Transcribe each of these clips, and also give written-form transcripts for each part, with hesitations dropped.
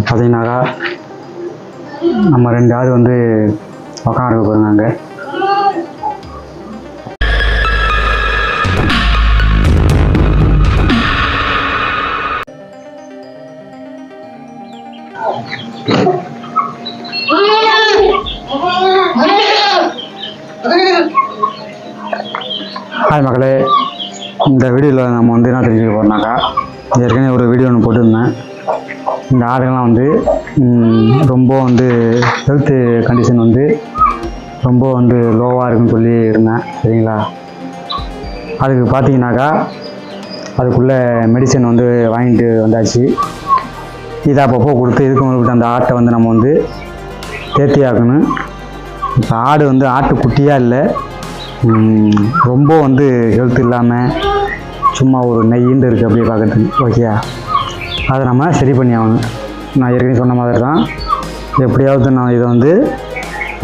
பார்த்தீங்கன்னாக்கா நம்ம 2 ஆடு வந்து உட்காந்துருக்க போகிறோங்க அங்கே. ஹாய் மக்களே, இந்த வீடியோவில் நம்ம வந்து என்ன தெரிஞ்சுக்க போகிறோம்னாக்கா, ஏற்கனவே ஒரு வீடியோ ஒன்று போட்டிருந்தேன். இந்த ஆடுகள்லாம் வந்து ரொம்ப வந்து ஹெல்த்து கண்டிஷன் வந்து ரொம்ப வந்து லோவாக இருக்குன்னு சொல்லி இருந்தேன். சரிங்களா? அதுக்கு பார்த்தீங்கன்னாக்கா அதுக்குள்ளே மெடிசன் வந்து வாங்கிட்டு வந்தாச்சு. இதை அப்பப்போ கொடுத்து இதுக்கு அந்த ஆட்டை வந்து நம்ம வந்து தேர்த்தி ஆக்கணும். இப்போ ஆடு வந்து ஆட்டுக்குட்டியாக இல்லை, ரொம்ப வந்து ஹெல்த் இல்லாமல் சும்மா ஒரு நெய்யின்னு இருக்குது அப்படியே பார்க்குறதுக்கு. ஓகேயா? அதை நம்ம சரி பண்ணி ஆகணும். நான் ஏற்கனவே சொன்ன மாதிரி தான், எப்படியாவது நான் இதை வந்து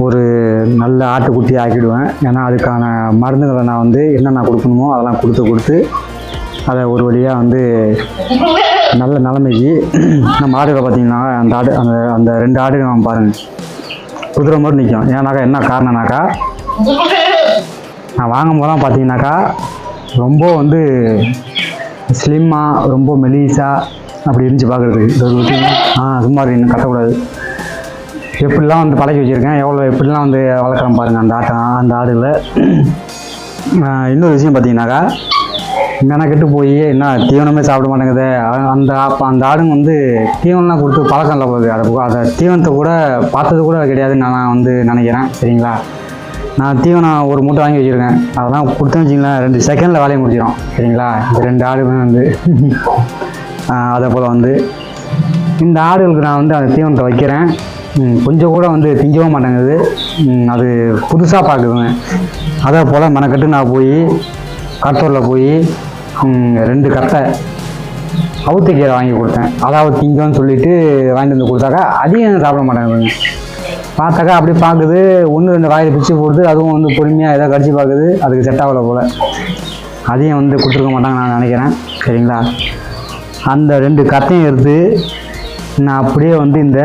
ஒரு நல்ல ஆட்டுக்குட்டி ஆக்கிடுவேன். ஏன்னா அதுக்கான மருந்துகளை நான் வந்து என்னென்ன கொடுக்கணுமோ அதெல்லாம் கொடுத்து அதை ஒரு வழியாக வந்து நல்ல நிலைமைக்கு நம்ம ஆடுகளை பார்த்திங்கன்னா அந்த 2 ஆடுகள் நம்ம பாருங்கள் குதிரை மாதிரி நிற்கும். ஏன்னாக்கா என்ன காரணம்னாக்கா, நான் வாங்கும் போதெல்லாம் பார்த்தீங்கன்னாக்கா ரொம்ப வந்து ஸ்லிம்மாக ரொம்ப மெலிசாக அப்படி இருந்துச்சு பார்க்குறதுக்கு. சும்மா இன்னும் கட்டக்கூடாது. எப்படிலாம் வந்து பழக்கி வச்சுருக்கேன், எப்படிலாம் வந்து வளர்க்குறேன் பாருங்கள் அந்த ஆடுகளை. இன்னொரு விஷயம் பார்த்தீங்கன்னாக்கா, மெனக்கெட்டு போய் என்ன தீவனமே சாப்பிட மாட்டேங்குது. அந்த ஆடுங்க வந்து தீவனம்லாம் கொடுத்து பழக்கம் இல்லை போகுது. அதை தீவனத்தை கூட பார்த்தது கூட கிடையாதுன்னு நான் வந்து நினைக்கிறேன். சரிங்களா? நான் தீவனம் ஒரு மூட்டை வாங்கி வச்சுருக்கேன். அதெல்லாம் கொடுத்தேன்னு வச்சிங்களேன் 2 செகண்டில் வேலையை முடிச்சிடும். சரிங்களா? இந்த 2 ஆடுமே வந்து அதே போல் வந்து இந்த ஆடுகளுக்கு நான் வந்து அந்த தீவனத்தை வைக்கிறேன். கொஞ்சம் கூட வந்து திங்கவும் மாட்டேங்குது. அது புதுசாக பார்க்குதுங்க. அதே போல் மெனக்கட்டு நான் போய் கடத்தூரில் போய் 2 கட்டை அவுத்துக்கீரை வாங்கி கொடுத்தேன். அதாவது திங்கன்னு சொல்லிட்டு வாங்கிட்டு வந்து கொடுத்தாக்கா அதையும் சாப்பிட மாட்டேங்குதுங்க. பார்த்தாக்கா அப்படி பார்க்குது, 1-2 வாயில் பிச்சு போடுது. அதுவும் வந்து பொறுமையாக ஏதோ கடிச்சு பார்க்குது. அதுக்கு செட் ஆகலை போல். அதையும் வந்து கொடுத்துருக்க மாட்டாங்க நான் நினைக்கிறேன். சரிங்களா? அந்த 2 கத்தையும் எடுத்து நான் அப்படியே வந்து இந்த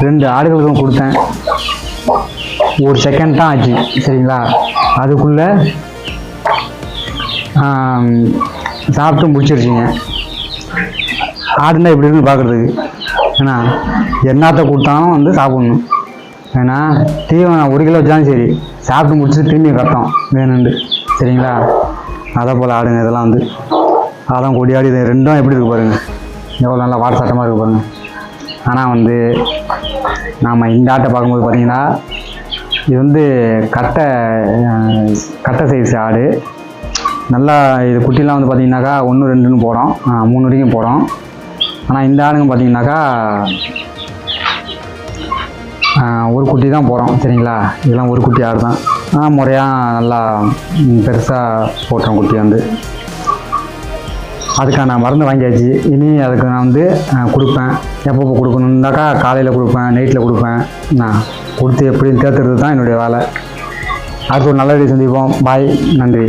2 ஆடுகளுக்கும் கொடுத்தேன். ஒரு செகண்ட் தான் ஆச்சு. சரிங்களா? அதுக்குள்ளே சாப்பிட்டு முடிச்சிருச்சிங்க. ஆடுனா இப்படி இருக்குன்னு பார்க்குறதுக்கு. ஏன்னா என்னத்தை கொடுத்தாலும் வந்து சாப்பிட்ணும். ஏன்னா தீவனம் 1 கிலோ வச்சாலும் சரி, சாப்பிட்டு முடிச்சுட்டு திரும்பி கட்டோம் வேணுண்டு. சரிங்களா? அதை போல் ஆடுங்க இதெல்லாம் வந்து. அதெல்லாம் கொடியாடி இது 2ம் எப்படி இருக்கு பாருங்கள், எவ்வளோ நல்லா வாட்ட சட்டமாக இருக்குது பாருங்கள். ஆனால் வந்து நாம் இந்த ஆட்டை பார்க்கும்போது பார்த்திங்கன்னா இது வந்து கட்டை சைஸ் ஆடு. நல்லா இது குட்டிலாம் வந்து பார்த்திங்கனாக்கா 1, 2ன்னு போகிறோம், 3 வரைக்கும் போகிறோம். ஆனால் இந்த ஆடுங்க பார்த்திங்கனாக்கா ஒரு குட்டி தான் போகிறோம். சரிங்களா? இதெல்லாம் ஒரு குட்டி ஆடு தான். முறையாக நல்லா பெருசாக போட்டோம் குட்டி வந்து. அதுக்கான மருந்து வாங்கியாச்சு. இனி அதுக்கு நான் வந்து கொடுப்பேன். எப்பப்போ கொடுக்கணுன்னாக்கா காலையில் கொடுப்பேன், நைட்டில் கொடுப்பேன். நான் கொடுத்து எப்படின்னு தேர்த்துறது தான் என்னுடைய வேலை. அடுத்து ஒரு நல்ல வீடியோ சந்திப்போம். பாய், நன்றி.